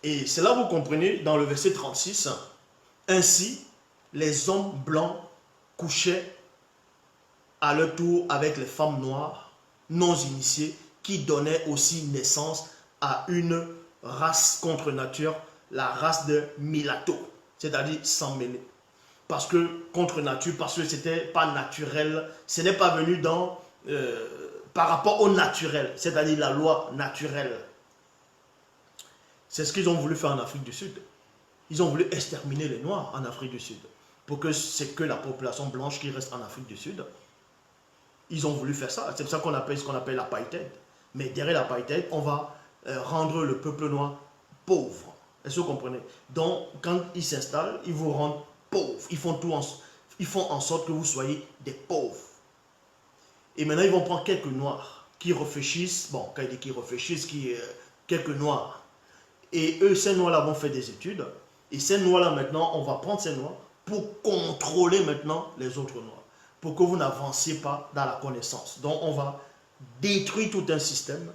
Et c'est là vous comprenez, dans le verset 36, ainsi, les hommes blancs couchaient à leur tour avec les femmes noires, non initiées, qui donnaient aussi naissance à une race contre nature, la race de Milato, c'est-à-dire sans mêler. Parce que contre nature, parce que c'était pas naturel, ce n'est pas venu dans par rapport au naturel, c'est-à-dire la loi naturelle. C'est ce qu'ils ont voulu faire en Afrique du Sud. Ils ont voulu exterminer les Noirs en Afrique du Sud. Pour que c'est que la population blanche qui reste en Afrique du Sud. Ils ont voulu faire ça. C'est pour ça qu'on appelle ce qu'on appelle l'apartheid. Mais derrière l'apartheid, on va rendre le peuple noir pauvre. Est-ce que vous comprenez? Donc, quand ils s'installent, ils vous rendent pauvres. Ils font en sorte que vous soyez des pauvres. Et maintenant, ils vont prendre quelques noirs qui réfléchissent. Bon, quand il dit qu'ils réfléchissent, quelques noirs. Et eux, ces noirs-là vont faire des études. Et ces noirs-là, maintenant, on va prendre ces noirs pour contrôler maintenant les autres noirs. Pour que vous n'avanciez pas dans la connaissance. Donc, on va détruire tout un système.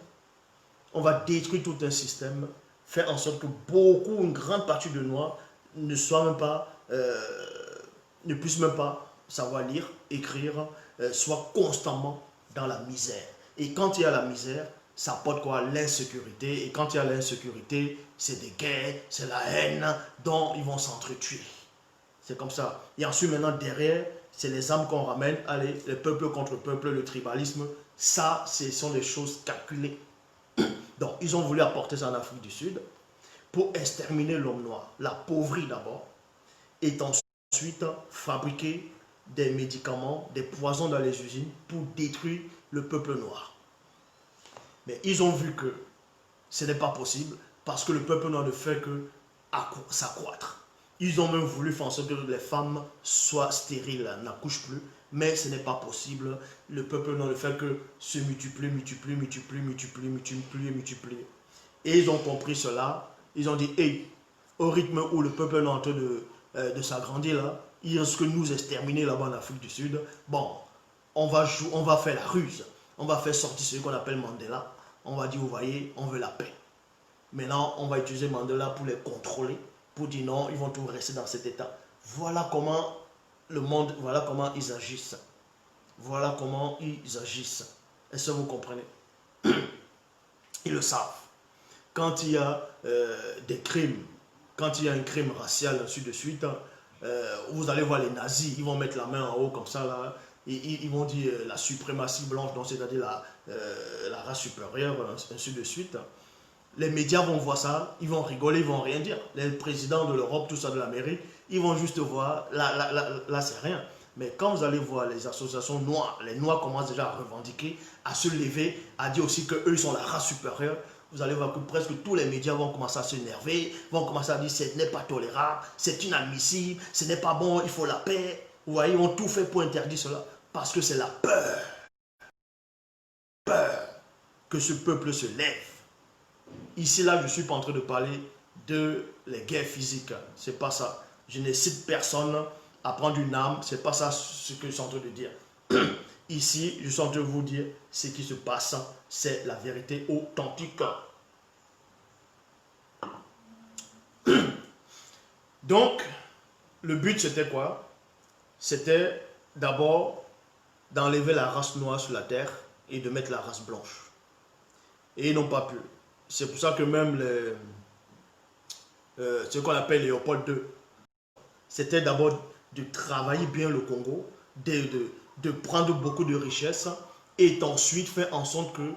On va détruire tout un système. Faire en sorte que une grande partie de noirs ne soient même pas, ne puissent même pas savoir lire, écrire, soient constamment dans la misère. Et quand il y a la misère, ça porte quoi? L'insécurité. Et quand il y a l'insécurité, c'est des guerres, c'est la haine, dont ils vont s'entretuer. C'est comme ça. Et ensuite, maintenant, derrière, c'est les âmes qu'on ramène. Allez, le peuple contre peuple, le tribalisme. Ça, ce sont des choses calculées. Donc, ils ont voulu apporter ça en Afrique du Sud pour exterminer l'homme noir. L'appauvrir d'abord. Et ensuite, fabriquer des médicaments, des poisons dans les usines pour détruire le peuple noir. Mais ils ont vu que ce n'est pas possible parce que le peuple noir ne fait que s'accroître. Ils ont même voulu faire en sorte que les femmes soient stériles, n'accouchent plus, mais ce n'est pas possible. Le peuple noir ne fait que se multiplier, multiplier. Et ils ont compris cela. Ils ont dit, hey, au rythme où le peuple noir est en train de s'agrandir là, il risque de nous exterminer là-bas en Afrique du Sud. Bon, on va faire la ruse. On va faire sortir ce qu'on appelle Mandela. On va dire, vous voyez, on veut la paix. Maintenant, on va utiliser Mandela pour les contrôler, pour dire non, ils vont tous rester dans cet état. Voilà comment le monde, voilà comment ils agissent. Voilà comment ils agissent. Est-ce que vous comprenez? Ils le savent. Quand il y a des crimes, quand il y a un crime racial, ainsi de suite, vous allez voir les nazis, ils vont mettre la main en haut comme ça, là, ils vont dire la suprématie blanche, c'est-à-dire la race supérieure, ainsi de suite. Les médias vont voir ça, ils vont rigoler, ils vont rien dire. Les présidents de l'Europe, tout ça de l'Amérique, ils vont juste voir, là c'est rien. Mais quand vous allez voir les associations noires, les noirs commencent déjà à revendiquer, à se lever, à dire aussi qu'eux ils sont la race supérieure. Vous allez voir que presque tous les médias vont commencer à s'énerver, vont commencer à dire ce n'est pas tolérable, c'est inadmissible, ce n'est pas bon, il faut la paix. Vous voyez, ils ont tout fait pour interdire cela. Parce que c'est la peur que ce peuple se lève. Ici, là, je ne suis pas en train de parler de les guerres physiques. Ce n'est pas ça. Je ne cite personne à prendre une arme. Ce n'est pas ça ce que je suis en train de dire. Ici, je suis en train de vous dire ce qui se passe. C'est la vérité authentique. Donc, le but, c'était quoi? C'était d'abord d'enlever la race noire sur la terre et de mettre la race blanche. Et ils n'ont pas pu. C'est pour ça que même ce qu'on appelle Léopold II, c'était d'abord de travailler bien le Congo, de prendre beaucoup de richesses et ensuite faire en sorte que,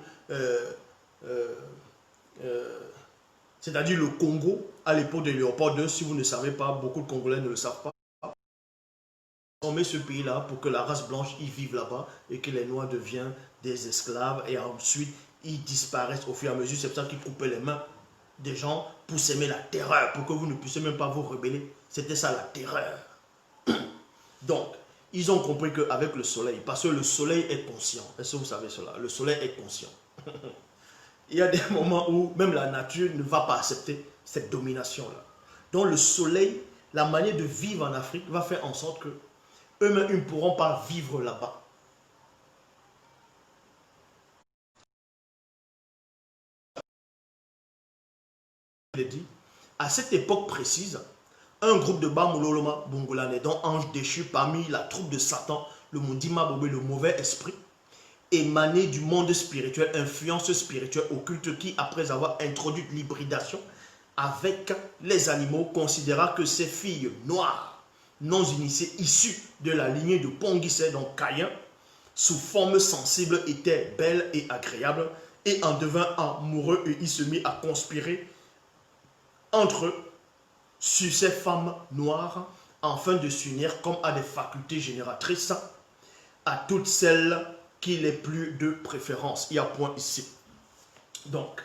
c'est-à-dire le Congo, à l'époque de Léopold II, si vous ne savez pas, beaucoup de Congolais ne le savent pas, on met ce pays-là pour que la race blanche y vive là-bas et que les Noirs deviennent des esclaves et ensuite ils disparaissent au fur et à mesure. C'est pour ça qu'ils coupaient les mains des gens pour s'aimer la terreur, pour que vous ne puissiez même pas vous rebeller. C'était ça la terreur. Donc, ils ont compris qu'avec le soleil, parce que le soleil est conscient, est-ce que vous savez cela? Le soleil est conscient. Il y a des moments où même la nature ne va pas accepter cette domination-là. Donc le soleil, la manière de vivre en Afrique va faire en sorte que eux-mêmes, ils ne pourront pas vivre là-bas. Je l'ai dit, À cette époque précise, un groupe de Bamuloloma Bongolanais, dont ange déchu parmi la troupe de Satan, le Mundima Bobé, le mauvais esprit, émané du monde spirituel, influence spirituelle occulte qui, après avoir introduit l'hybridation avec les animaux, considéra que ces filles noires, non initiées, issues de la lignée de Ponguissé, donc Caïn, sous forme sensible, étaient belles et agréables, et en devint amoureux, et il se mit à conspirer entre eux sur ces femmes noires, afin de s'unir comme à des facultés génératrices à toutes celles qu'il est plus de préférence. Il y a point ici. Donc,